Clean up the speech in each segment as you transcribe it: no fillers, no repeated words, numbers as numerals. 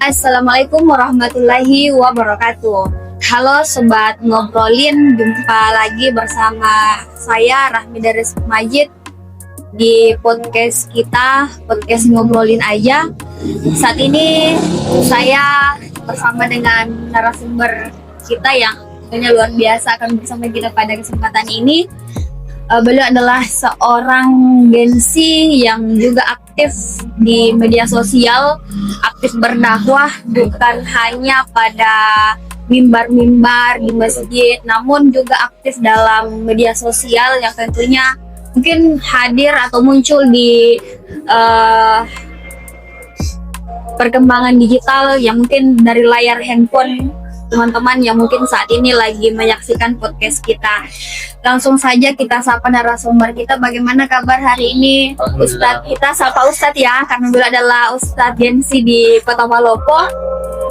Assalamualaikum warahmatullahi wabarakatuh. Halo Sobat Ngobrolin, jumpa lagi bersama saya Rahmi Daris Majid di podcast kita, podcast Ngobrolin Aja. Saat ini saya bersama dengan narasumber kita yang tentunya luar biasa akan bersama kita pada kesempatan ini. Beliau adalah seorang Gen Z yang juga aktif di media sosial, aktif berdakwah bukan hanya pada mimbar-mimbar di masjid, namun juga aktif dalam media sosial yang tentunya mungkin hadir atau muncul di perkembangan digital yang mungkin dari layar handphone teman-teman yang mungkin saat ini lagi menyaksikan podcast kita. Langsung saja kita sapa narasumber kita. Bagaimana kabar hari ini Ustadz? Kita sapa Ustadz ya, karena beliau adalah Ustadz Gen Z di Kota Palopo.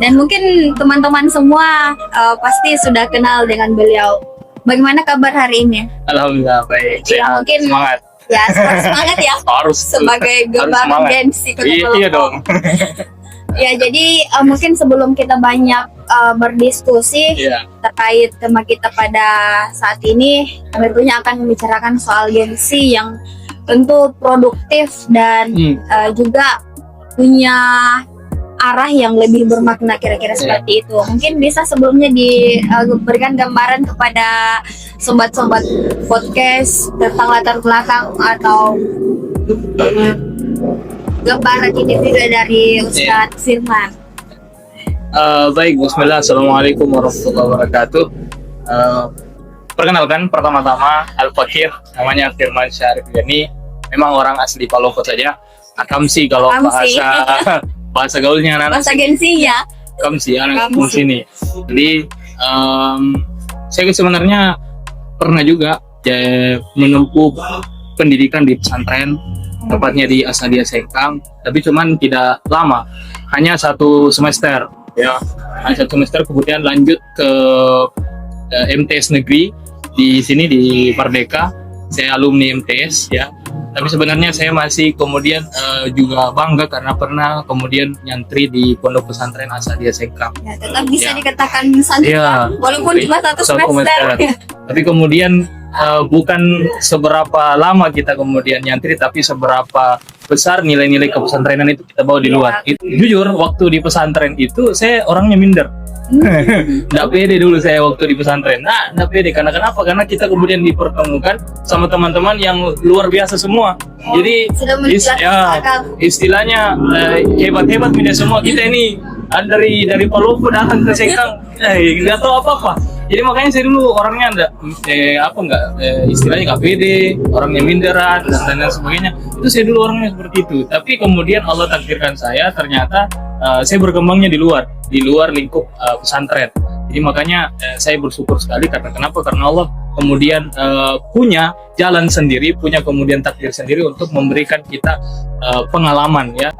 Dan mungkin teman-teman semua pasti sudah kenal dengan beliau. Bagaimana kabar hari ini? Alhamdulillah baik. Ya, mungkin semangat. Ya, semangat ya. Harus sebagai gambaran Gen Z Kota Palopo. Iya dong. Ya, jadi mungkin sebelum kita banyak berdiskusi terkait tema kita pada saat ini, tentunya akan membicarakan soal Gen Z yang tentu produktif dan juga punya arah yang lebih bermakna, kira-kira seperti itu. Mungkin bisa sebelumnya diberikan gambaran kepada sobat-sobat podcast tentang latar belakang atau gambaran individu dari Ustadz Firman. Baik, bismillah, assalamualaikum warahmatullahi wabarakatuh. Perkenalkan, pertama-tama Al-Fakir, namanya Firman Syarif Yani. Memang orang asli Palopo saja. Akamsi kalau bahasa gaulnya anak-anak. Bahasa Gen Z ya. Akamsi, anak sini. Jadi saya sebenarnya pernah juga menempuh pendidikan di pesantren, tepatnya di Asadia Sengkang, tapi cuman tidak lama, hanya 1 semester ya, hanya 1 semester. Kemudian lanjut ke MTS negeri di sini di Merdeka. Saya alumni MTS ya, tapi sebenarnya saya masih kemudian juga bangga karena pernah kemudian nyantri di pondok pesantren Asadia Sengkang ya, tetap bisa dikatakan santri walaupun cuma 1 semester ya. Tapi kemudian bukan seberapa lama kita kemudian nyantri, tapi seberapa besar nilai-nilai kepesantrenan itu kita bawa di luar. Jujur, waktu di pesantren itu saya orangnya minder. Nggak pede dulu saya waktu di pesantren. Nggak pede. Karena kenapa? Karena kita kemudian dipertemukan sama teman-teman yang luar biasa semua. Jadi istilahnya hebat-hebat media semua. Kita ini dari Palopo datang ke Sengkang, nggak tahu apa-apa. Jadi makanya saya dulu orangnya istilahnya nggak pede, orangnya minderan dan lain sebagainya. Itu saya dulu orangnya seperti itu. Tapi kemudian Allah takdirkan saya, ternyata saya berkembangnya di luar lingkup pesantren. Jadi makanya saya bersyukur sekali karena kenapa? Karena Allah kemudian punya jalan sendiri, punya kemudian takdir sendiri untuk memberikan kita pengalaman ya.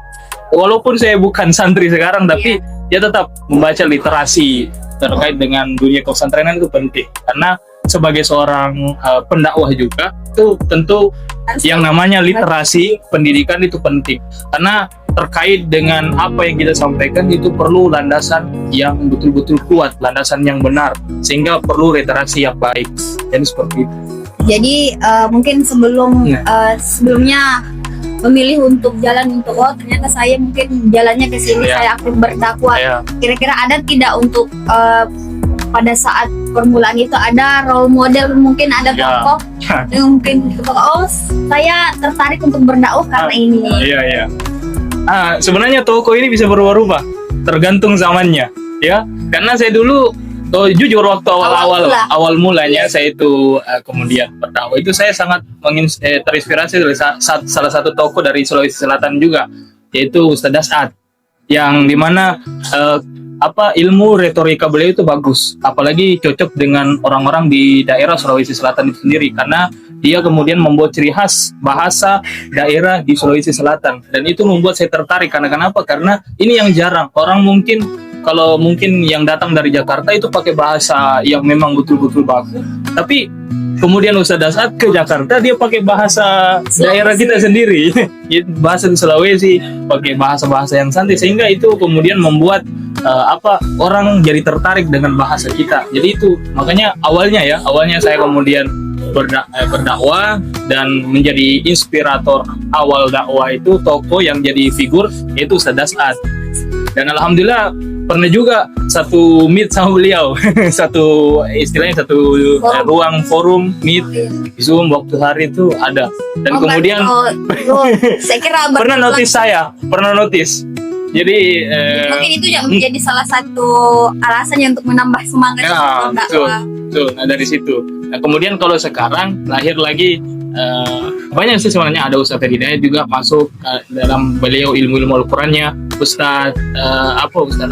Walaupun saya bukan santri sekarang, tapi dia tetap membaca literasi terkait dengan dunia pesantrenan itu penting, karena sebagai seorang pendakwah juga itu tentu yang namanya literasi pendidikan itu penting, karena terkait dengan apa yang kita sampaikan itu perlu landasan yang betul-betul kuat, landasan yang benar, sehingga perlu literasi yang baik. Jadi seperti itu. Jadi mungkin sebelumnya memilih untuk jalan untuk ternyata saya mungkin jalannya ke sini, saya aktif berdakwah. Kira-kira ada tidak untuk pada saat permulaan itu ada role model, mungkin ada tokoh yang mungkin saya tertarik untuk berdakwah karena ini. Sebenarnya tokoh ini bisa berubah-ubah tergantung zamannya ya, karena saya dulu jujur waktu awal mulanya saya itu kemudian berdakwah itu saya sangat terinspirasi dari salah satu tokoh dari Sulawesi Selatan juga, yaitu Ustadz Das'ad, yang dimana ilmu retorika beliau itu bagus, apalagi cocok dengan orang-orang di daerah Sulawesi Selatan itu sendiri, karena dia kemudian membuat ciri khas bahasa daerah di Sulawesi Selatan, dan itu membuat saya tertarik. Karena kenapa? Karena ini yang jarang orang, mungkin yang datang dari Jakarta itu pakai bahasa yang memang betul-betul bagus, tapi kemudian Ustadz As'ad ke Jakarta dia pakai bahasa daerah kita sendiri, bahasa di Sulawesi, pakai bahasa-bahasa yang santai, sehingga itu kemudian membuat orang jadi tertarik dengan bahasa kita. Jadi itu makanya awalnya saya kemudian berdakwah dan menjadi inspirator awal dakwah itu tokoh yang jadi figur yaitu Ustadz As'ad. Dan alhamdulillah pernah juga satu meet sama beliau, satu ruang forum meet di Zoom waktu hari itu ada. Dan kemudian saya kira pernah notice. Jadi mungkin itu yang menjadi salah satu alasannya untuk menambah semangat berdakwah. Betul. Nah dari situ. Nah, kemudian kalau sekarang lahir lagi banyak sih sebenarnya, ada Ustadz Hidayat juga masuk dalam beliau ilmu Al-Qurannya, Ustadz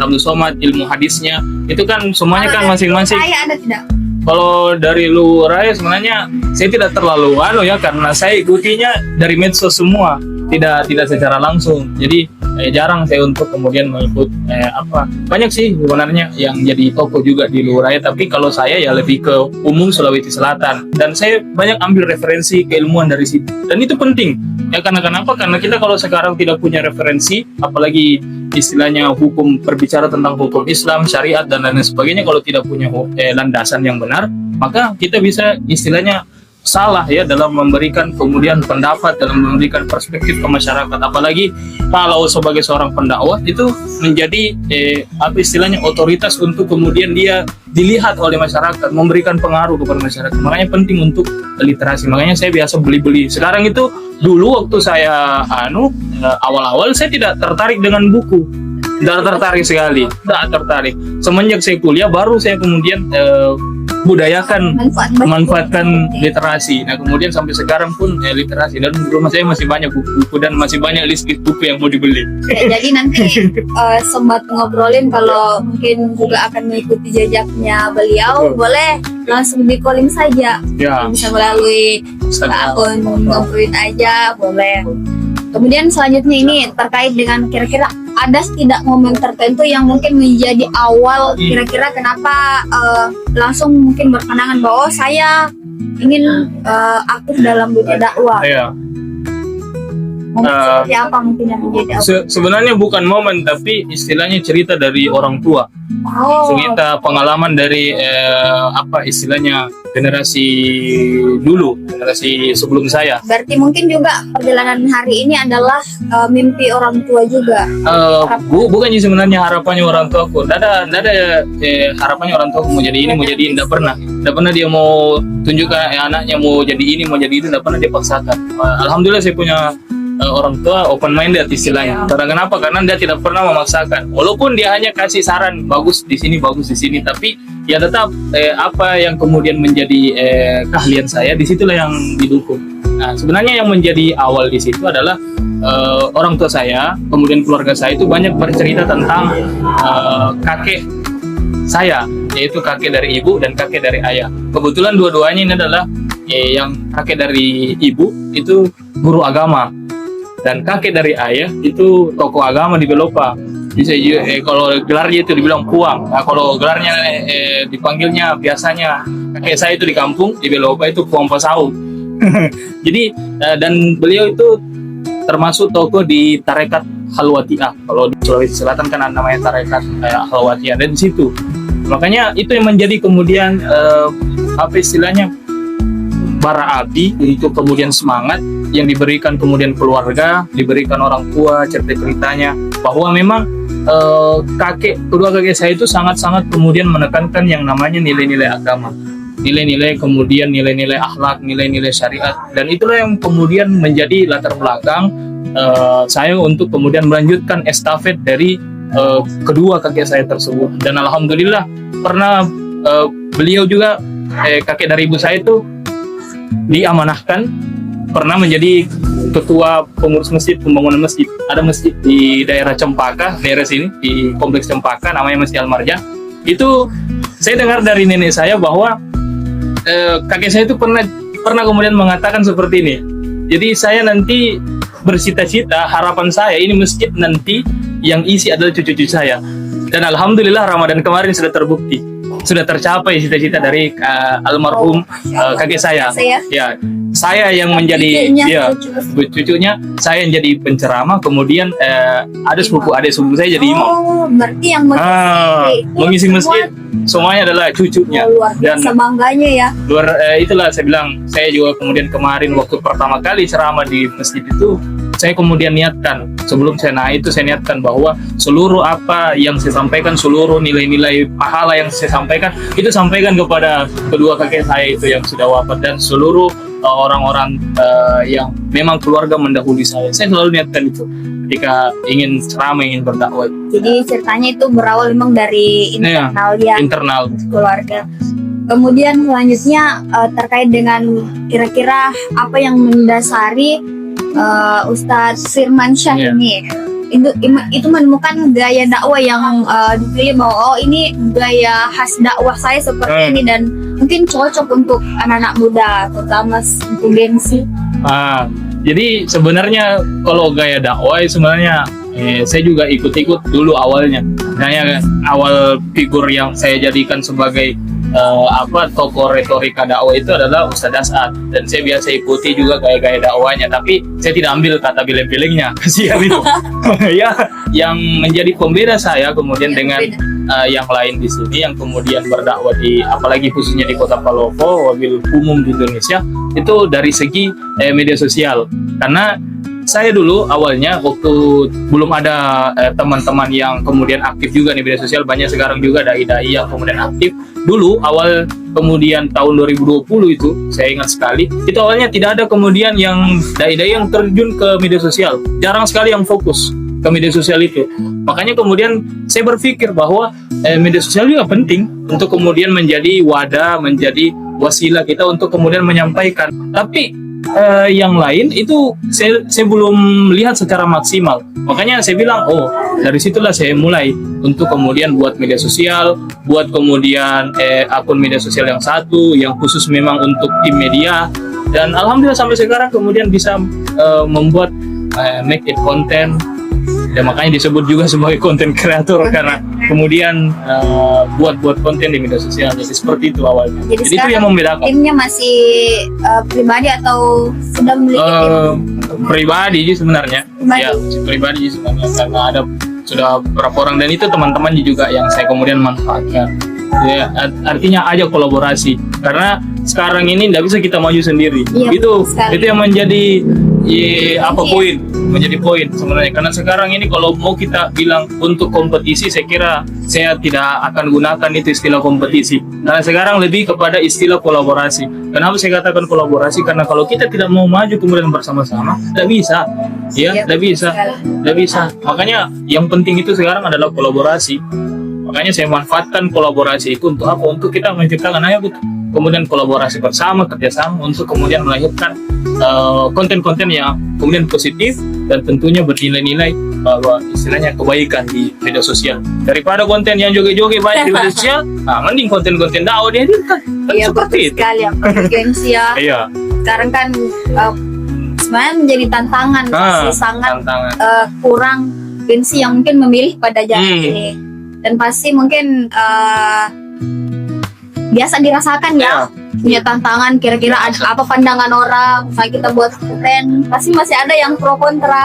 Abdul Somad ilmu hadisnya, itu kan semuanya kan masing-masing. Saya ada tidak? Kalau dari luar raya sebenarnya saya tidak terlalu karena saya ikutinya dari medsos semua, tidak secara langsung. Jadi jarang saya untuk kemudian mengikut banyak sih sebenarnya yang jadi tokoh juga di luar raya, tapi kalau saya ya lebih ke umum Sulawesi Selatan, dan saya banyak ambil referensi keilmuan dari situ, dan itu penting ya. Karena kenapa? Karena kita kalau sekarang tidak punya referensi, apalagi istilahnya hukum, berbicara tentang hukum Islam, syariat dan lain sebagainya, kalau tidak punya landasan yang benar, maka kita bisa istilahnya salah ya dalam memberikan kemudian pendapat, dalam memberikan perspektif ke masyarakat. Apalagi kalau sebagai seorang pendakwah itu menjadi istilahnya otoritas untuk kemudian dia dilihat oleh masyarakat, memberikan pengaruh kepada masyarakat. Makanya penting untuk literasi. Makanya saya biasa beli-beli. Sekarang itu, dulu waktu saya awal-awal saya tidak tertarik dengan buku. Tidak tertarik sekali, tidak tertarik. Semenjak saya kuliah baru saya kemudian budayakan, memanfaatkan literasi. Nah kemudian sampai sekarang pun literasi, dan di rumah saya masih banyak buku dan masih banyak list buku yang mau dibeli. Ya, jadi nanti sempat ngobrolin kalau mungkin juga akan mengikuti jejaknya beliau, boleh langsung di calling saja. Ya. Bisa melalui akun ngobrolin aja, boleh. Kemudian selanjutnya ini terkait dengan kira-kira ada tidak momen tertentu yang mungkin menjadi awal kira-kira kenapa langsung mungkin berpandangan bahwa saya ingin aktif dalam dunia dakwah. Iya. Momen seperti apa mungkin yang menjadi awal? Sebenarnya bukan momen, tapi istilahnya cerita dari orang tua. Cerita pengalaman dari istilahnya generasi dulu, generasi sebelum saya. Berarti mungkin juga perjalanan hari ini adalah mimpi orang tua juga. Bukan sih sebenarnya harapannya orang tuaku. Tidak ada harapannya orang tuaku mau jadi ini, mau jadi ini. Tidak pernah dia mau tunjukkan anaknya mau jadi ini, mau jadi itu. Tidak pernah dia paksakan. Alhamdulillah saya punya orang tua open minded istilahnya. Karena kenapa? Karena dia tidak pernah memaksakan. Walaupun dia hanya kasih saran bagus di sini, tapi ya tetap apa yang kemudian menjadi keahlian saya, disitulah yang didukung. Nah sebenarnya yang menjadi awal di situ adalah orang tua saya, kemudian keluarga saya itu banyak bercerita tentang kakek saya, yaitu kakek dari ibu dan kakek dari ayah. Kebetulan dua-duanya ini adalah yang kakek dari ibu itu guru agama, dan kakek dari ayah itu tokoh agama di Belopa. Bisa kalau gelarnya itu dibilang puang. Nah, kalau gelarnya dipanggilnya biasanya kakek saya itu di kampung di Belopa itu puang Pasaut. Jadi dan beliau itu termasuk tokoh di tarekat Khalwatiyah. Kalau di Sulawesi Selatan kan namanya tarekat Khalwatiyah, dan di situ. Makanya itu yang menjadi kemudian istilahnya bara api untuk kemudian semangat yang diberikan kemudian keluarga, diberikan orang tua, ceritanya bahwa memang kedua kakek saya itu sangat-sangat kemudian menekankan yang namanya nilai-nilai agama, nilai-nilai kemudian nilai-nilai akhlak, nilai-nilai syariat, dan itulah yang kemudian menjadi latar belakang saya untuk kemudian melanjutkan estafet dari kedua kakek saya tersebut. Dan alhamdulillah pernah beliau juga kakek dari ibu saya itu diamanahkan pernah menjadi ketua pengurus masjid, pembangunan masjid. Ada masjid di daerah Cempaka, daerah sini di kompleks Cempaka, namanya Masjid Al-Marjan. Itu saya dengar dari nenek saya bahwa kakek saya itu pernah kemudian mengatakan seperti ini. Jadi saya nanti bercita-cita, harapan saya ini masjid nanti yang isi adalah cucu-cucu saya. Dan alhamdulillah Ramadan kemarin sudah terbukti. sudah tercapai cita-cita dari almarhum kakek saya. Ya, saya yang menjadi cucunya, saya yang jadi penceramah, kemudian ada adik sepupu saya jadi imam. Oh, berarti yang mengisi masjid semuanya adalah cucunya. Luar biasa bangganya ya. Itulah saya bilang, saya juga kemudian kemarin waktu pertama kali ceramah di masjid itu, saya kemudian niatkan sebelum saya naik itu, saya niatkan bahwa seluruh apa yang saya sampaikan, seluruh nilai-nilai pahala yang saya sampaikan itu sampaikan kepada kedua kakek saya itu yang sudah wafat dan seluruh orang-orang yang memang keluarga mendahului saya. Saya selalu niatkan itu ketika ingin ceramah, ingin berdakwah. Jadi ceritanya itu berawal memang dari internal ya, internal keluarga. Kemudian selanjutnya terkait dengan kira-kira apa yang mendasari Ustadz Firmansyah ini itu menemukan gaya dakwah yang dipilih bahwa ini gaya khas dakwah saya seperti ini dan mungkin cocok untuk anak-anak muda, terutama untuk gengsi. Jadi sebenarnya kalau gaya dakwah sebenarnya saya juga ikut-ikut dulu awalnya. Misalnya awal figur yang saya jadikan sebagai tokoh retorika dakwah itu adalah Ustadz As'ad, dan saya biasa ikuti juga gaya-gaya dakwahnya, tapi saya tidak ambil kata bileng-bilengnya, kasihan itu. Ya, yang menjadi pembeda saya kemudian dengan yang lain di sini yang kemudian berdakwah di, apalagi khususnya di Kota Palopo, wabil umum di Indonesia, itu dari segi media sosial. Karena saya dulu awalnya waktu belum ada teman-teman yang kemudian aktif juga di media sosial, banyak sekarang juga dai-dai yang kemudian aktif. Dulu awal kemudian tahun 2020 itu saya ingat sekali, itu awalnya tidak ada kemudian yang dai-dai yang terjun ke media sosial, jarang sekali yang fokus ke media sosial itu. Makanya kemudian saya berpikir bahwa media sosial juga penting untuk kemudian menjadi wadah, menjadi wasilah kita untuk kemudian menyampaikan. Tapi yang lain itu saya belum lihat secara maksimal. Makanya saya bilang, dari situlah saya mulai untuk kemudian buat media sosial, buat kemudian akun media sosial yang satu, yang khusus memang untuk tim media. Dan alhamdulillah sampai sekarang kemudian bisa membuat make it content. Dan makanya disebut juga sebagai content creator karena kemudian buat konten di media sosial. Jadi seperti itu awalnya. Jadi itu yang membedakan. Timnya masih pribadi atau sudah memiliki tim? Pribadi sih sebenarnya. Ya, pribadi sih sebenarnya, karena ada sudah beberapa orang dan itu teman-teman juga yang saya kemudian manfaatkan. Ya, artinya aja kolaborasi karena sekarang ini tidak bisa kita maju sendiri. Iya, itu yang menjadi menjadi poin sebenarnya, karena sekarang ini kalau mau kita bilang untuk kompetisi, saya kira saya tidak akan gunakan itu istilah kompetisi, karena sekarang lebih kepada istilah kolaborasi. Kenapa saya katakan kolaborasi? Karena kalau kita tidak mau maju kemudian bersama-sama, tidak bisa, tidak bisa. Makanya yang penting itu sekarang adalah kolaborasi. Makanya saya manfaatkan kolaborasi itu untuk apa? Untuk kita menciptakan kemudian kolaborasi bersama, kerjasama untuk kemudian melahirkan konten-konten yang kemudian positif dan tentunya bernilai-nilai bahwa istilahnya kebaikan di media sosial. Daripada konten yang joget-joget banyak di media sosial, mending konten-konten dakwah dihadirkan. Iya, betul sekali yang gengsi ya. Iya. Sekarang kan sebenarnya menjadi tantangan, masih sangat kurang gengsi yang mungkin memilih pada jalan ini. Dan pasti mungkin biasa dirasakan ya, punya tantangan, kira-kira ada apa pandangan orang, misalnya kita buat konten, pasti masih ada yang pro kontra.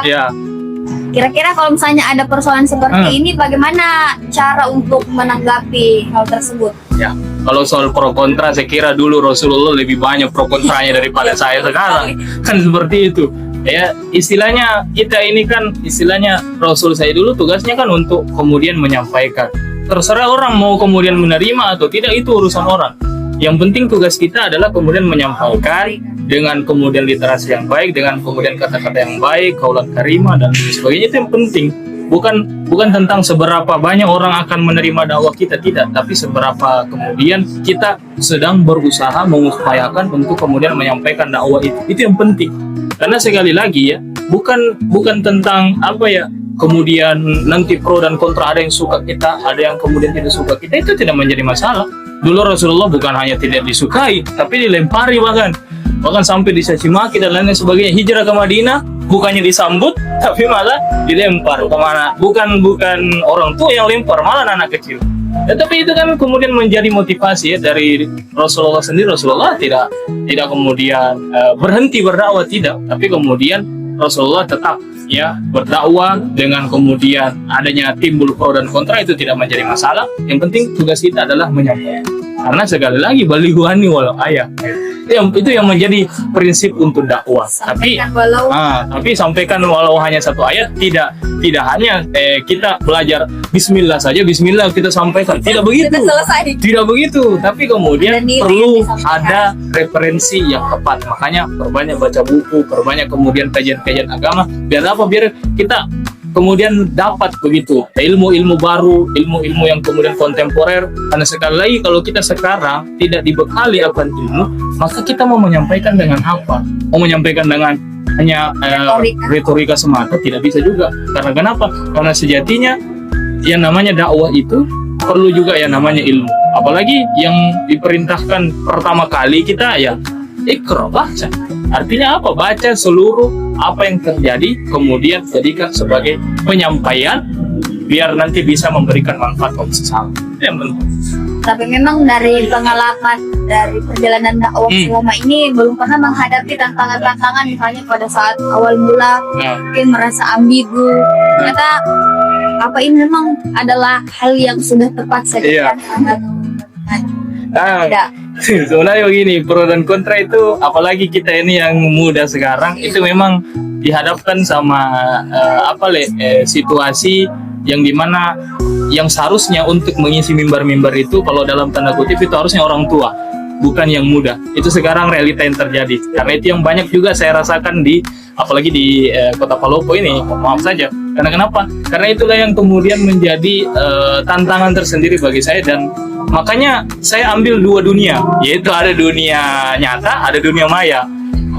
Kira-kira kalau misalnya ada persoalan seperti ini, bagaimana cara untuk menanggapi hal tersebut? Ya, kalau soal pro kontra, saya kira dulu Rasulullah lebih banyak pro kontranya daripada saya sekarang, kan seperti itu. Ya, istilahnya kita ini kan, istilahnya Rasul saya dulu tugasnya kan untuk kemudian menyampaikan. Terserah orang mau kemudian menerima atau tidak, itu urusan orang. Yang penting tugas kita adalah kemudian menyampaikan dengan kemudian literasi yang baik, dengan kemudian kata-kata yang baik, qaulan karimah dan sebagainya. Itu yang penting. Bukan tentang seberapa banyak orang akan menerima dakwah kita, tidak, tapi seberapa kemudian kita sedang berusaha mengupayakan untuk kemudian menyampaikan dakwah itu. Itu yang penting. Karena sekali lagi ya, bukan tentang kemudian nanti pro dan kontra, ada yang suka kita, ada yang kemudian tidak suka kita, itu tidak menjadi masalah. Dulu Rasulullah bukan hanya tidak disukai, tapi dilempari bahkan sampai dicaci maki dan lain sebagainya. Hijrah ke Madinah bukannya disambut, tapi malah dilempar kemana? Bukan orang tua yang lempar, malah anak kecil. Tapi itu kan kemudian menjadi motivasi ya dari Rasulullah sendiri. Rasulullah tidak kemudian berhenti berdakwah, tidak, tapi kemudian Rasulullah tetap ya berdakwah dengan kemudian adanya timbul pro dan kontra itu tidak menjadi masalah. Yang penting tugas kita adalah menyampaikan. Karena sekali lagi baliguani walau ayah. Itu yang menjadi prinsip untuk dakwah. Tapi sampaikan walau hanya satu ayat, tidak hanya kita belajar Bismillah saja, Bismillah kita sampaikan. Tidak begitu. Tidak begitu. Tapi kemudian perlu ada referensi yang tepat. Makanya perbanyak baca buku, perbanyak kemudian kajian-kajian agama. Biar apa? Biar kita kemudian dapat begitu ilmu-ilmu baru, ilmu-ilmu yang kemudian kontemporer. Karena sekali lagi kalau kita sekarang tidak dibekali akan ilmu, maka kita mau menyampaikan dengan apa? Mau menyampaikan dengan hanya retorika semata tidak bisa juga. Karena kenapa? Karena sejatinya yang namanya dakwah itu perlu juga yang namanya ilmu. Apalagi yang diperintahkan pertama kali kita ya Iqra, baca. Artinya apa? Baca seluruh apa yang terjadi, kemudian jadikan sebagai penyampaian biar nanti bisa memberikan manfaat untuk sesama. Tapi memang dari pengalaman dari perjalanan dakwah selama ini belum pernah menghadapi tantangan-tantangan, misalnya pada saat awal mula mungkin merasa ambigu. Ternyata apa ini memang adalah hal yang sudah tepat saja. Sebenarnya begini, pro dan kontra itu, apalagi kita ini yang muda sekarang, itu memang dihadapkan sama situasi yang dimana yang seharusnya untuk mengisi mimbar-mimbar itu, kalau dalam tanda kutip itu harusnya orang tua, bukan yang muda. Itu sekarang realita yang terjadi. Karena itu yang banyak juga saya rasakan apalagi di Kota Palopo ini, maaf saja. Karena kenapa? Karena itulah yang kemudian menjadi tantangan tersendiri bagi saya, dan makanya saya ambil dua dunia, yaitu ada dunia nyata, ada dunia maya.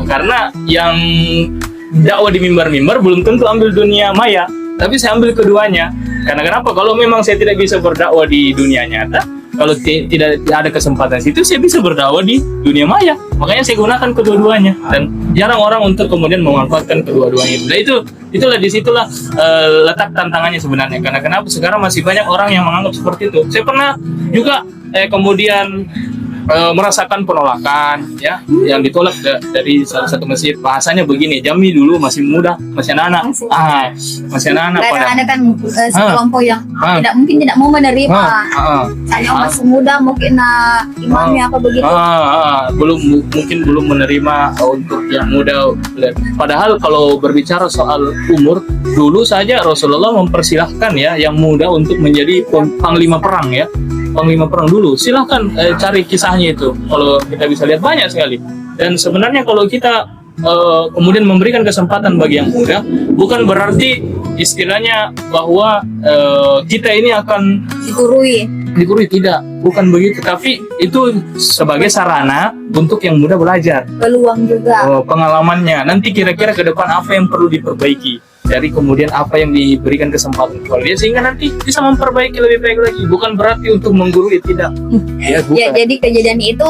Karena yang dakwah di mimbar-mimbar belum tentu ambil dunia maya, tapi saya ambil keduanya. Karena kenapa? Kalau memang saya tidak bisa berdakwah di dunia nyata, kalau tidak ada kesempatan situ, saya bisa berdakwah di dunia maya. Makanya saya gunakan kedua-duanya, dan jarang orang untuk kemudian memanfaatkan kedua-duanya itu. Nah disitulah letak tantangannya sebenarnya. Karena kenapa sekarang masih banyak orang yang menganggap seperti itu. Saya pernah juga kemudian merasakan penolakan ya, yang ditolak dari salah satu masjid. Bahasanya begini, Jami dulu masih muda, masih anak-anak, masih anak-anak. Ada kan sekelompok yang tidak mau menerima. Saya masih muda, mungkin imamnya apa begitu. Belum menerima untuk yang muda. Padahal kalau berbicara soal umur, dulu saja Rasulullah mempersilahkan ya yang muda untuk menjadi panglima perang ya. Panglima perang dulu, silahkan cari kisahnya itu. Kalau kita bisa lihat banyak sekali. Dan sebenarnya kalau kita kemudian memberikan kesempatan bagi yang muda, bukan berarti istilahnya bahwa kita ini akan digurui, tidak, bukan begitu. Tapi itu sebagai sarana untuk yang muda belajar. Peluang juga. Pengalamannya. Nanti kira-kira ke depan apa yang perlu diperbaiki dari kemudian apa yang diberikan kesempatan kepada dia, sehingga nanti bisa memperbaiki lebih baik lagi. Bukan berarti untuk menggurui, tidak. Ya, jadi kejadian itu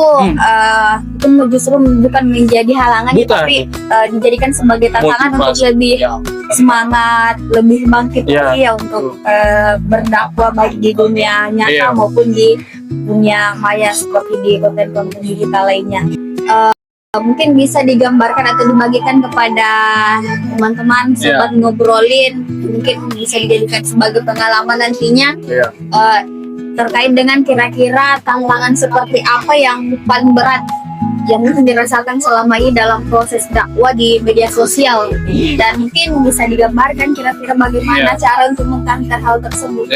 justru bukan menjadi halangan, tapi dijadikan sebagai tantangan untuk lebih semangat, lebih bangkit lagi ya untuk berdakwah baik di dunia nyata maupun di dunia maya seperti di konten-konten digital lainnya. Mungkin bisa digambarkan atau dibagikan kepada teman-teman sobat ngobrolin, mungkin bisa dijadikan sebagai pengalaman nantinya terkait dengan kira-kira tantangan seperti apa yang paling berat yang mungkin dirasakan selama ini dalam proses dakwah di media sosial, dan mungkin bisa digambarkan kira-kira bagaimana cara untuk mengcounter hal tersebut.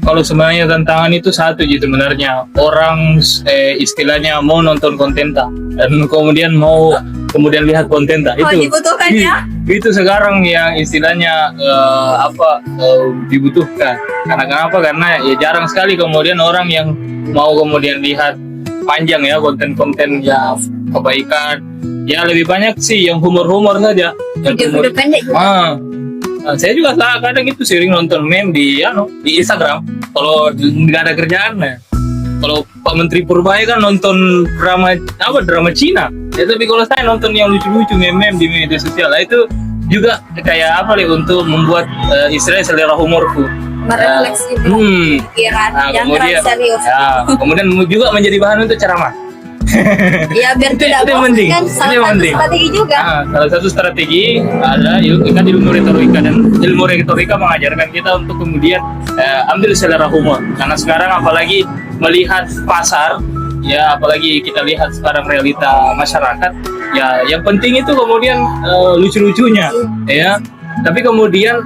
Kalau sebenarnya tantangan itu satu gitu sebenarnya, orang istilahnya mau nonton konten dan kemudian mau lihat konten itu dibutuhkan ya. Itu sekarang yang istilahnya dibutuhkan. Karena kenapa? Karena ya jarang sekali kemudian orang yang mau kemudian lihat panjang ya konten-konten ya kebaikan. Ya lebih banyak sih yang humor-humor saja. Video pendek juga. Saya juga kadang itu sering nonton meme di Instagram kalau nggak ada kerjaan ya. Kalau Pak Menteri Purbaya kan nonton drama Cina. Ya, tapi kalau saya nonton yang lucu-lucu meme di media sosial, itu juga kayak untuk membuat istilahnya selera humorku. merefleksi pikiran, jangan terlalu serius. Ya, kemudian juga menjadi bahan untuk ceramah. Ya biar tidak itu bosan penting. kan, Itu salah satu penting. strategi juga. Salah satu strategi adalah kan ilmu retorika, dan ilmu retorika mengajarkan kita untuk kemudian ambil selera humor. Karena sekarang apalagi melihat pasar, ya apalagi kita lihat sekarang realita masyarakat, ya yang penting itu kemudian lucu-lucunya, ya. Tapi kemudian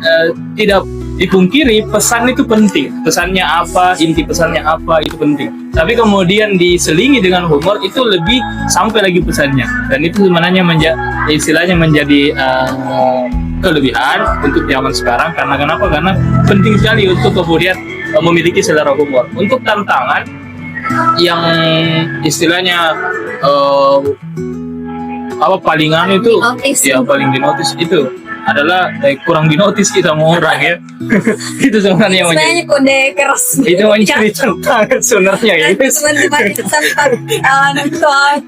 tidak dipungkiri pesan itu penting. Pesannya apa, inti pesannya apa, itu penting. Tapi kemudian diselingi dengan humor itu lebih sampai lagi pesannya. Dan itu sebenarnya istilahnya menjadi kelebihan untuk zaman sekarang. Karena kenapa? Karena penting sekali untuk kemudian memiliki selera humor. Untuk tantangan yang istilahnya palingan itu, ya paling dinotis itu adalah kurang dinotis kita sama orang, ya. Itu sebenarnya yang Sebenarnya kode keras. itu menjadi tantangan sebenarnya, ya. Teman-teman sempat nonton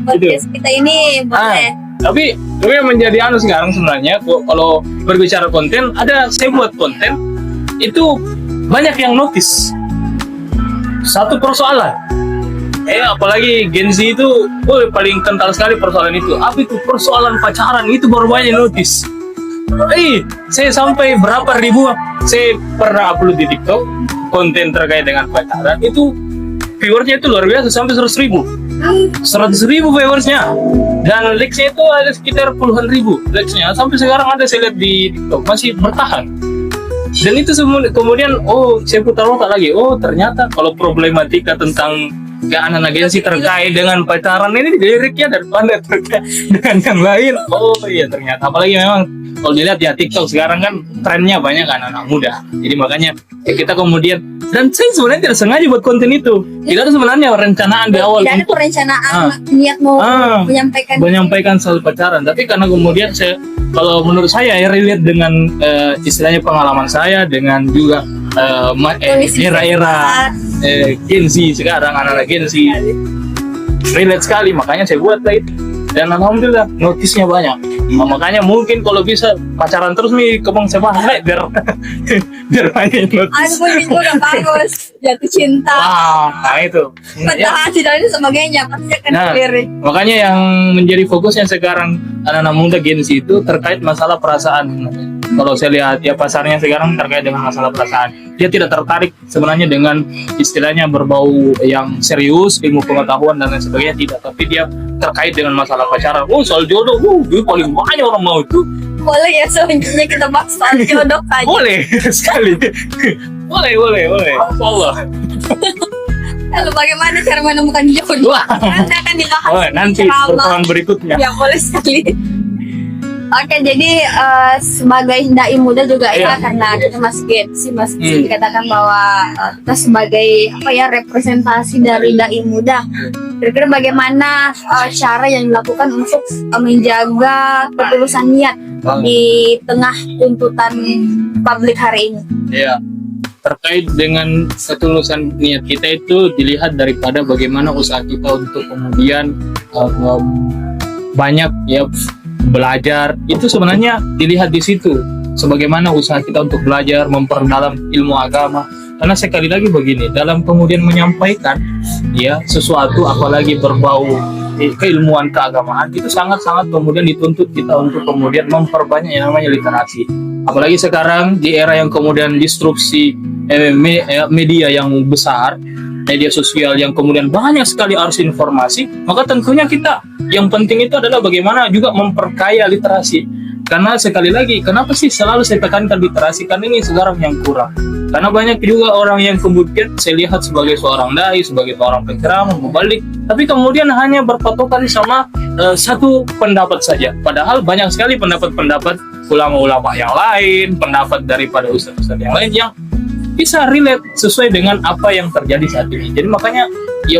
podcast kita ini boleh. Tapi yang menjadi sekarang sebenarnya kalau berbicara konten, saya buat konten itu banyak yang notice satu persoalan. Apalagi Gen Z itu paling kental sekali persoalan itu. Apa itu? Persoalan pacaran itu baru banyak notice. Saya sampai berapa ribu, saya pernah upload di TikTok konten terkait dengan pacaran, itu viewersnya itu luar biasa, sampai 100.000 viewersnya, dan likesnya itu ada sekitar puluhan ribu likesnya. Sampai sekarang ada saya lihat di TikTok masih bertahan. Dan itu kemudian saya putar-putar lagi, ternyata kalau problematika tentang anak agensi terkait dengan pacaran ini liriknya daripada terkait dengan yang lain. Iya, ternyata apalagi memang kalau dilihat ya TikTok sekarang kan trennya banyak anak-anak muda. Jadi makanya kita kemudian, dan saya sebenarnya tidak sengaja buat konten itu. Tidak ada sebenarnya rencanaan di awal. Tidak ada perencanaan niat mau menyampaikan soal pacaran. Tapi karena kemudian kalau menurut saya relate dengan istilahnya pengalaman saya dengan juga era-era Gen Z sekarang, anak-anak Gen Z relate sekali, makanya saya buat itu. Dan alhamdulillah notisnya banyak. Makanya mungkin kalau bisa pacaran terus nih ke Bang Sebah biar banyak notis. Pun itu udah bagus, jatuh cinta. Nah itu. Patah hati dan sebagainya pasti akan dilirik. Makanya yang menjadi fokusnya sekarang anak-anak muda Gen Z itu terkait masalah perasaan. Kalau saya lihat ya pasarnya sekarang terkait dengan masalah perasaan. Dia tidak tertarik sebenarnya dengan istilahnya berbau yang serius, ilmu pengetahuan dan lain sebagainya, tidak. Tapi dia terkait dengan masalah pacaran. Soal jodoh, itu paling banyak orang mau itu. Boleh ya, selanjutnya kita bahas soal jodoh aja. Boleh sekali. boleh. Allah. Lalu bagaimana cara menemukan jodoh? Nanti akan dibahas. Nanti pertemuan berikutnya. Ya boleh sekali. Oke, jadi sebagai dai muda juga ya, karena kita masih dikatakan bahwa kita sebagai representasi dari dai muda. Kira-kira bagaimana cara yang dilakukan untuk menjaga ketulusan niat di tengah tuntutan publik hari ini? Iya, terkait dengan ketulusan niat kita itu dilihat daripada bagaimana usaha kita untuk kemudian banyak belajar. Itu sebenarnya dilihat di situ, sebagaimana usaha kita untuk belajar memperdalam ilmu agama. Karena sekali lagi begini, dalam kemudian menyampaikan sesuatu apalagi berbau keilmuan keagamaan, itu sangat-sangat kemudian dituntut kita untuk kemudian memperbanyak yang namanya literasi. Apalagi sekarang di era yang kemudian disrupsi media yang besar, media sosial yang kemudian banyak sekali arus informasi, maka tentunya kita yang penting itu adalah bagaimana juga memperkaya literasi. Karena sekali lagi, kenapa sih selalu saya tekankan literasi? Karena ini sekarang yang kurang. Karena banyak juga orang yang kemudian saya lihat sebagai seorang dai, sebagai seorang penceramah, mubalik, tapi kemudian hanya berpatokan sama satu pendapat saja. Padahal banyak sekali pendapat-pendapat ulama-ulama yang lain, pendapat daripada ustaz-ustaz yang lain yang bisa relate sesuai dengan apa yang terjadi saat ini. Jadi makanya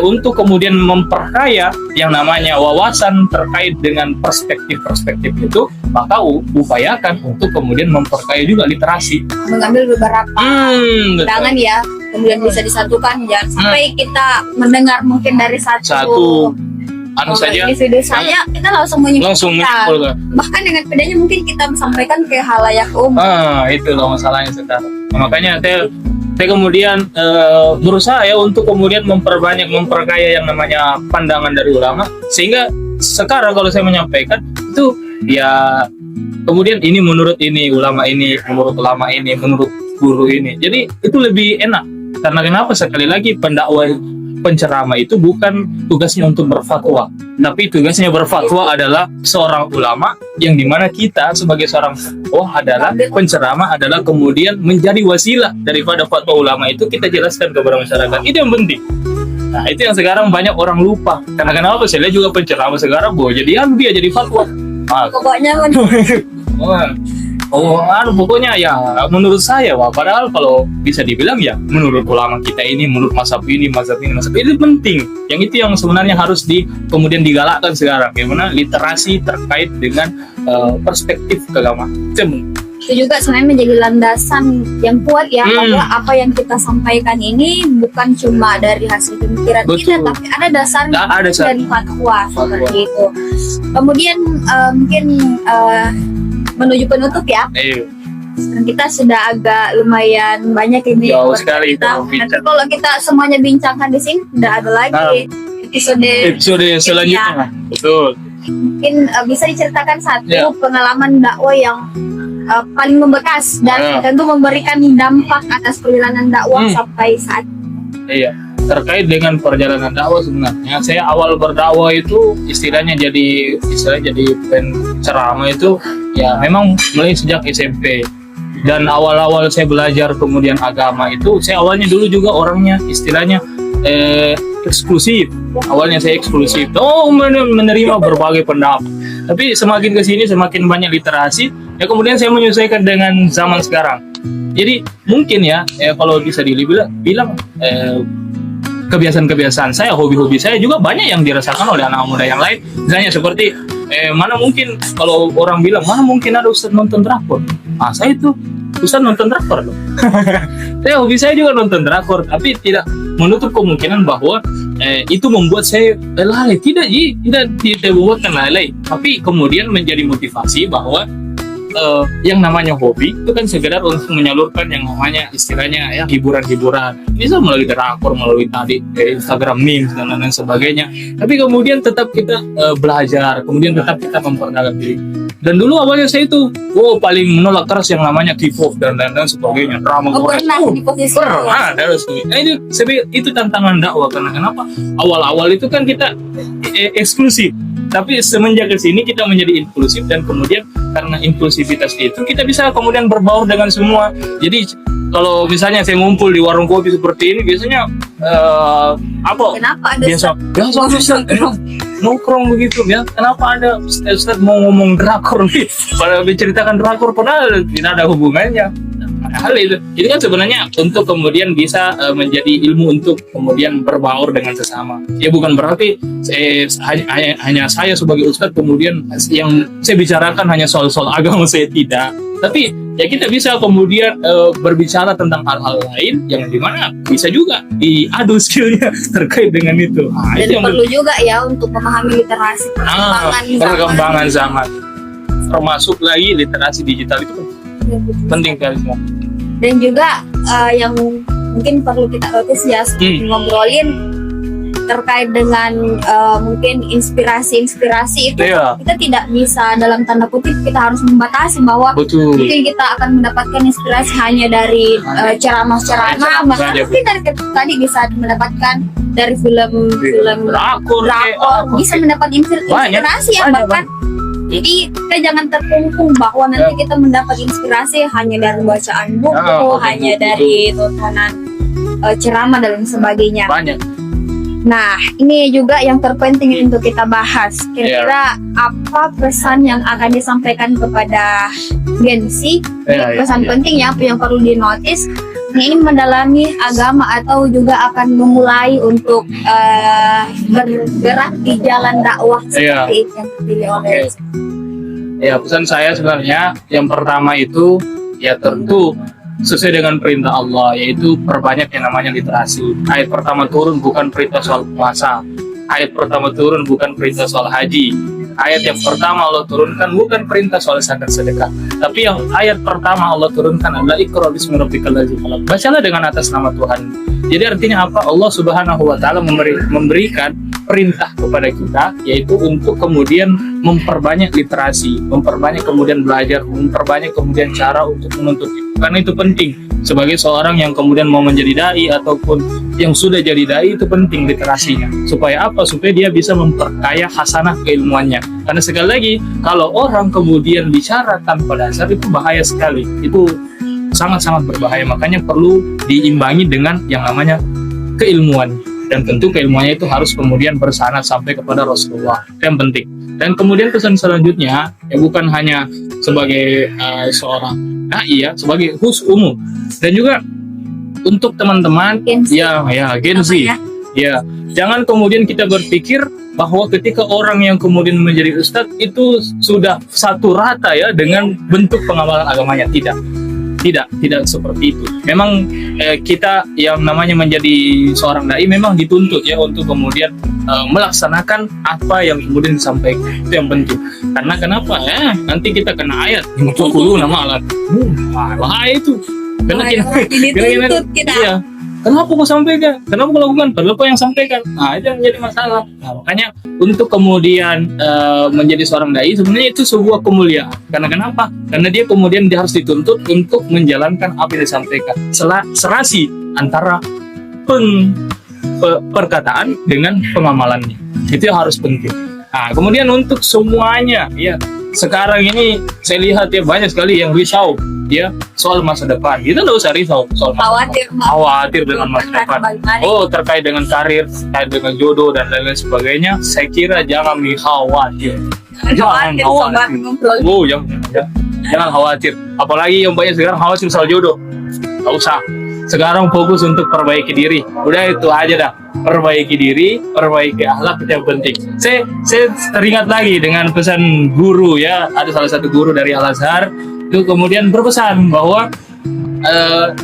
untuk kemudian memperkaya yang namanya wawasan terkait dengan perspektif-perspektif itu, maka upayakan untuk kemudian memperkaya juga literasi. Mengambil beberapa pandangan kemudian bisa disatukan, jangan sampai kita mendengar mungkin dari satu anu saja. Individu saja kita langsung Langsung menyimpulkan. Bahkan dengan pedanya mungkin kita sampaikan ke halayak umum. Itu loh masalahnya sekarang. Nah, makanya saya kemudian berusaha ya untuk kemudian memperkaya yang namanya pandangan dari ulama, sehingga sekarang kalau saya menyampaikan itu ya kemudian ini menurut ini ulama ini, menurut ulama ini, menurut guru ini. Jadi itu lebih enak. Karena kenapa? Sekali lagi pendakwah penceramah itu bukan tugasnya untuk berfatwa, tapi tugasnya berfatwa adalah seorang ulama, yang dimana kita sebagai seorang adalah penceramah adalah kemudian menjadi wasilah daripada fatwa ulama itu kita jelaskan kepada masyarakat. Itu yang penting. Nah itu yang sekarang banyak orang lupa. Karena kenapa? Saya lihat juga penceramah sekarang jadi dia jadi fatwa. Pokoknya pokoknya ya menurut saya padahal kalau bisa dibilang ya menurut ulama kita ini, menurut mazhab ini itu penting. Yang itu yang sebenarnya harus kemudian digalakkan sekarang, bagaimana literasi terkait dengan perspektif keagamaan. Itu juga sebenarnya menjadi landasan yang kuat ya, bahwa apa yang kita sampaikan ini bukan cuma dari hasil pemikiran kita, tapi ada dasarnya dari fatwa seperti itu. Kemudian mungkin menuju penutup ya. Kita sudah agak lumayan banyak ini. Jauh sekali kita. Nanti kalau kita semuanya bincangkan di sini, udah ada lagi episode selanjutnya. Betul. Mungkin bisa diceritakan satu pengalaman dakwah yang paling membekas dan tentu memberikan dampak atas perjalanan dakwah sampai saat ini. Iya. Terkait dengan perjalanan dakwah sebenarnya saya awal berdakwah itu istilahnya jadi penceramah itu ya memang mulai sejak SMP, dan awal-awal saya belajar kemudian agama itu saya awalnya dulu juga orangnya istilahnya eksklusif. Awalnya saya eksklusif, menerima berbagai pendapat, tapi semakin kesini semakin banyak literasi ya, kemudian saya menyesuaikan dengan zaman sekarang. Jadi mungkin ya kalau bisa bilang kebiasaan-kebiasaan saya, hobi-hobi saya juga banyak yang dirasakan oleh anak muda yang lain. Misalnya seperti mana mungkin kalau orang bilang mana mungkin ada ustadz nonton drakor. Saya itu ustadz nonton drakor loh. Hobi saya juga nonton drakor, tapi tidak menutup kemungkinan bahwa itu membuat saya lalai. Tidak membuatkan lalai, tapi kemudian menjadi motivasi bahwa yang namanya hobi itu kan sekedar untuk menyalurkan yang namanya istilahnya ya hiburan-hiburan, bisa melalui drakor, melalui tadi Instagram memes dan lain sebagainya. Tapi kemudian tetap kita belajar, kemudian tetap kita memperdalam diri. Dan dulu awalnya saya itu paling menolak keras yang namanya K-pop dan lain sebagainya, drama Korea. Itu tantangan dakwah. Karena kenapa? Awal-awal itu kan kita eksklusif, tapi semenjak ke sini kita menjadi inklusif, dan kemudian karena inklusivitas itu kita bisa kemudian berbaur dengan semua. Jadi kalau misalnya saya ngumpul di warung kopi seperti ini biasanya kenapa ada biasa nongkrong begitu ya, kenapa ada Ustaz mau ngomong drakor nih, pada menceritakan drakor padahal tidak ada hubungannya. Hal itu kan sebenarnya untuk kemudian bisa menjadi ilmu untuk kemudian berbaur dengan sesama. Ya bukan berarti hanya saya sebagai ustadz kemudian yang saya bicarakan hanya soal-soal agama, saya tidak. Tapi ya kita bisa kemudian berbicara tentang hal-hal lain yang dimana bisa juga diadu skillnya terkait dengan itu. Dan itu perlu juga ya untuk memahami literasi perkembangan zaman. Termasuk lagi literasi digital itu penting sekali semua. Dan juga yang mungkin perlu kita notice ya, ngobrolin terkait dengan mungkin inspirasi itu kita tidak bisa dalam tanda kutip kita harus membatasi bahwa mungkin kita akan mendapatkan inspirasi hanya dari ceramah-ceramah, bahkan mungkin dari tadi bisa mendapatkan dari film drakor, bisa mendapat inspirasi ya bahkan. Jadi kita jangan terkungkung bahwa nanti kita mendapat inspirasi hanya dari bacaan buku, hanya dari tontonan ceramah dan sebagainya. Banyak. Nah, ini juga yang terpenting untuk kita bahas. Kira-kira apa pesan yang akan disampaikan kepada Gen Z? Pesan penting ya, apa yang perlu dinotis? Ini mendalami agama atau juga akan memulai untuk bergerak di jalan dakwah seperti yang dipilih oleh Ya, pesan saya sebenarnya yang pertama itu ya tentu sesuai dengan perintah Allah, yaitu perbanyak yang namanya literasi. Ayat pertama turun bukan perintah soal puasa, ayat pertama turun bukan perintah soal haji. Ayat yang pertama Allah turunkan bukan perintah soal zakat sedekah, tapi yang ayat pertama Allah turunkan adalah Iqra bismi rabbikal ladzi khalaq. Bacalah dengan atas nama Tuhan. Jadi artinya apa? Allah Subhanahu wa taala memberikan perintah kepada kita, yaitu untuk kemudian memperbanyak literasi, memperbanyak kemudian belajar, memperbanyak kemudian cara untuk menuntut ilmu. Karena itu penting sebagai seorang yang kemudian mau menjadi dai ataupun yang sudah jadi dai, itu penting literasinya. Supaya apa? Supaya dia bisa memperkaya hasanah keilmuannya. Karena sekali lagi, kalau orang kemudian bicara tanpa dasar itu bahaya sekali. Itu sangat-sangat berbahaya. Makanya perlu diimbangi dengan yang namanya keilmuan. Dan tentu keilmuannya itu harus kemudian bersanad sampai kepada Rasulullah. Itu yang penting. Dan kemudian pesan selanjutnya, ya bukan hanya sebagai seorang dai ya, sebagai umum. Dan juga untuk teman-teman Gen Z. Gen Z. Ya, jangan kemudian kita berpikir bahwa ketika orang yang kemudian menjadi ustadz itu sudah satu rata ya dengan bentuk pengamalan agamanya. Tidak seperti itu. Memang kita yang namanya menjadi seorang dai memang dituntut ya untuk kemudian melaksanakan apa yang kemudian disampaikan. Itu yang penting. Karena kenapa ya? Nanti kita kena ayat yang 20 nama alat. Bahaya itu. Karena dituntut kita. Iya. Kenapa kau sampaikan? Kenapa kau lakukan? Padahal kau yang sampaikan. Nah, itu yang menjadi masalah. Nah, makanya untuk kemudian menjadi seorang dai sebenarnya itu sebuah kemuliaan. Karena kenapa? Karena dia kemudian dia harus dituntut untuk menjalankan apa yang disampaikan. Serasi antara perkataan dengan pengamalannya. Itu yang harus penting. Nah, kemudian untuk semuanya, ya sekarang ini saya lihat ya banyak sekali yang risau ya soal masa depan. Kita nggak usah risau soal masa depan. Khawatir dengan masa depan. Oh, terkait dengan karir, terkait dengan jodoh dan lain-lain sebagainya. Saya kira jangan khawatir. Jangan khawatir. Oh, jangan khawatir. Apalagi yang banyak sekarang khawatir soal jodoh. Nggak usah. Sekarang fokus untuk perbaiki diri. Udah itu aja dah. Perbaiki diri, perbaiki akhlak, itu yang penting. Saya teringat lagi dengan pesan guru ya. Ada salah satu guru dari Al-Azhar itu kemudian berpesan bahwa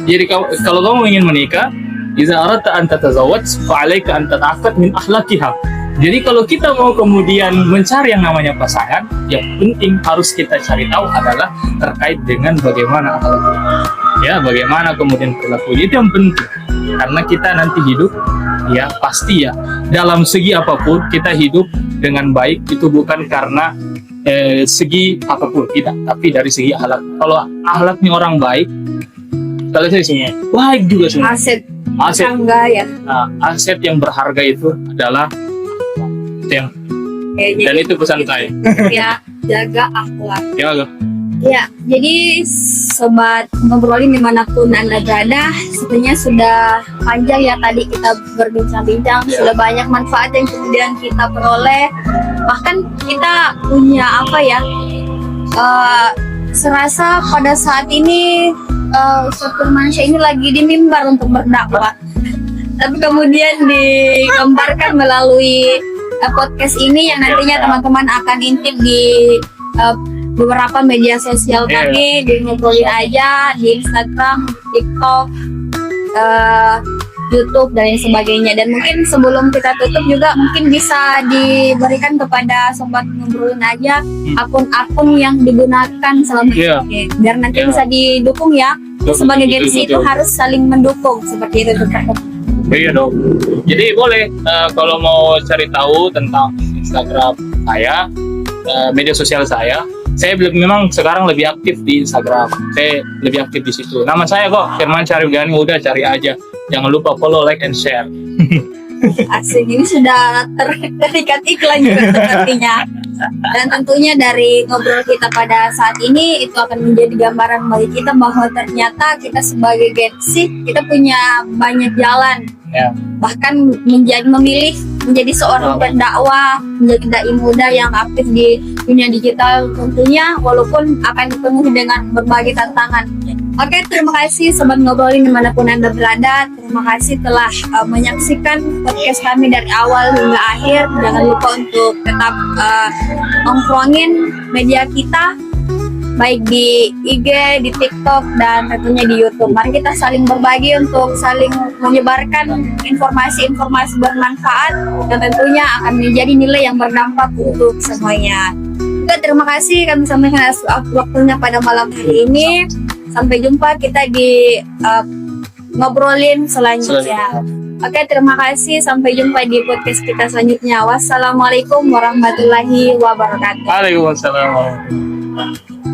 jadi kalau kamu ingin menikah, iza aradta an tatazawwaj fa 'alaika an tata'aqqad min akhlaqiha. Jadi kalau kita mau kemudian mencari yang namanya pasangan, yang penting harus kita cari tahu adalah terkait dengan bagaimana akhlaknya. Ya, bagaimana kemudian perilaku. Itu yang penting. Karena kita nanti hidup ya pasti ya dalam segi apapun kita hidup dengan baik itu bukan karena segi apapun tidak, tapi dari segi akhlak. Kalau akhlaknya orang baik, kalau saya semua baik juga semua. Aset. Ya. Nah, aset yang berharga itu adalah yang dan itu pesan saya. Ya, jaga akhlak. Ya, ya, jadi sobat ngobrolin dimanapun Anda berada, sebenarnya sudah panjang ya tadi kita berbincang-bincang, sudah banyak manfaat yang kemudian kita peroleh. Bahkan kita punya apa ya, serasa pada saat ini Ustaz Firmansyah ini lagi di mimbar untuk berdakwah, tapi kemudian digambarkan melalui podcast ini yang nantinya teman-teman akan intip di beberapa media sosial kami, di Ngobrolin Aja, di Instagram, TikTok, YouTube dan lain sebagainya. Dan mungkin sebelum kita tutup juga mungkin bisa diberikan kepada sobat Ngobrolin Aja akun-akun yang digunakan selama ini, biar nanti bisa didukung ya. Sebagai Gen Z itu harus saling mendukung seperti itu. Iya dong. Jadi boleh kalau mau cari tahu tentang Instagram saya, media sosial saya memang sekarang lebih aktif di Instagram. Saya lebih aktif di situ. Nama saya kok Firmansyah Arifgani, udah cari aja. Jangan lupa follow, like, and share. Asik, ini sudah terikat iklan juga sepertinya. Dan tentunya dari ngobrol kita pada saat ini itu akan menjadi gambaran bagi kita bahwa ternyata kita sebagai Gen Z kita punya banyak jalan. Bahkan memilih menjadi seorang pendakwah, menjadi dai muda yang aktif di dunia digital tentunya, walaupun akan dipenuhi dengan berbagai tantangan. Oke, terima kasih Sobat Ngobrolin dimanapun Anda berada. Terima kasih telah menyaksikan podcast kami dari awal hingga akhir. Jangan lupa untuk tetap nongkrongin media kita baik di IG, di TikTok, dan tentunya di YouTube. Mari kita saling berbagi untuk saling menyebarkan informasi-informasi bermanfaat dan tentunya akan menjadi nilai yang berdampak untuk semuanya. Oke, terima kasih kami sampaikan atas waktunya pada malam hari ini. Sampai jumpa kita di ngobrolin selanjutnya. Oke, terima kasih. Sampai jumpa di podcast kita selanjutnya. Wassalamualaikum warahmatullahi wabarakatuh. Waalaikumsalam.